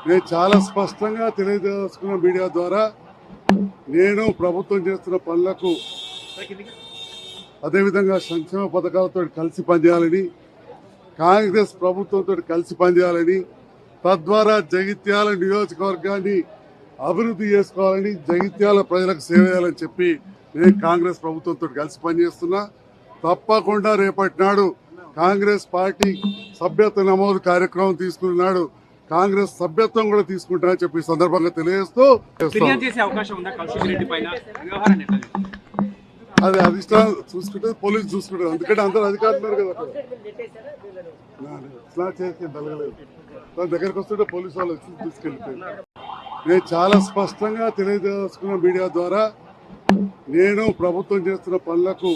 నేను చాలా స్పష్టంగా తెలియజేసుకున్న మీడియా ద్వారా నేను ప్రభుత్వం చేస్తున్న పనులకు అదేవిధంగా సంక్షేమ పథకాలతో కలిసి పనిచేయాలని, కాంగ్రెస్ ప్రభుత్వంతో కలిసి పనిచేయాలని, తద్వారా జగిత్యాల నియోజకవర్గాన్ని అభివృద్ధి చేసుకోవాలని, జగిత్యాల ప్రజలకు సేవ చేయాలని చెప్పి నేను కాంగ్రెస్ ప్రభుత్వంతో కలిసి పనిచేస్తున్నా. తప్పకుండా రేపటి నాడు కాంగ్రెస్ పార్టీ సభ్యత్వ నమోదు కార్యక్రమం తీసుకున్నాడు, కాంగ్రెస్ సభ్యత్వం కూడా తీసుకుంటా అని చెప్పి సందర్భంగా తెలియజేస్తూ అది అధిష్టానం చూసుకుంటే పోలీసు చూసుకుంటారు. అందుకంటే అందరూ అధికారులు ఉన్నారు కదా అక్కడ దగ్గరకు వస్తుంటే పోలీసు వాళ్ళు వచ్చి తీసుకెళ్ళిపోయారు. నేను చాలా స్పష్టంగా తెలియజేసుకున్న మీడియా ద్వారా నేను ప్రభుత్వం చేస్తున్న పనులకు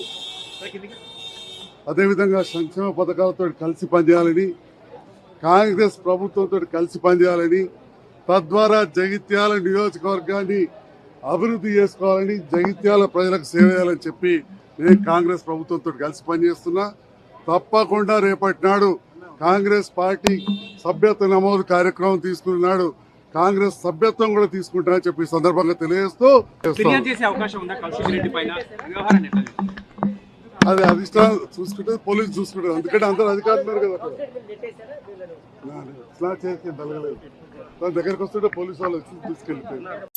అదేవిధంగా సంక్షేమ పథకాలతో కలిసి పనిచేయాలని, కాంగ్రెస్ ప్రభుత్వంతో కలిసి పనిచేయాలని, తద్వారా జగిత్యాల నియోజకవర్గాన్ని అభివృద్ధి చేసుకోవాలని, జగిత్యాల ప్రజలకు సేవ చేయాలని చెప్పి నేను కాంగ్రెస్ ప్రభుత్వంతో కలిసి పనిచేస్తున్నా. తప్పకుండా రేపటి నాడు కాంగ్రెస్ పార్టీ సభ్యత్వ నమోదు కార్యక్రమం తీసుకున్నాడు, కాంగ్రెస్ సభ్యత్వం కూడా తీసుకుంటా అని చెప్పి సందర్భంగా తెలియజేస్తూ అది అధిష్టానం చూసుకుంటే పోలీసు చూసుకుంటారు. అందుకంటే అందరూ అధికారులు ఉన్నారు కదా అక్కడ దగ్గరకు వస్తుంటే పోలీసు వాళ్ళు వచ్చి తీసుకెళ్ళిపోయారు.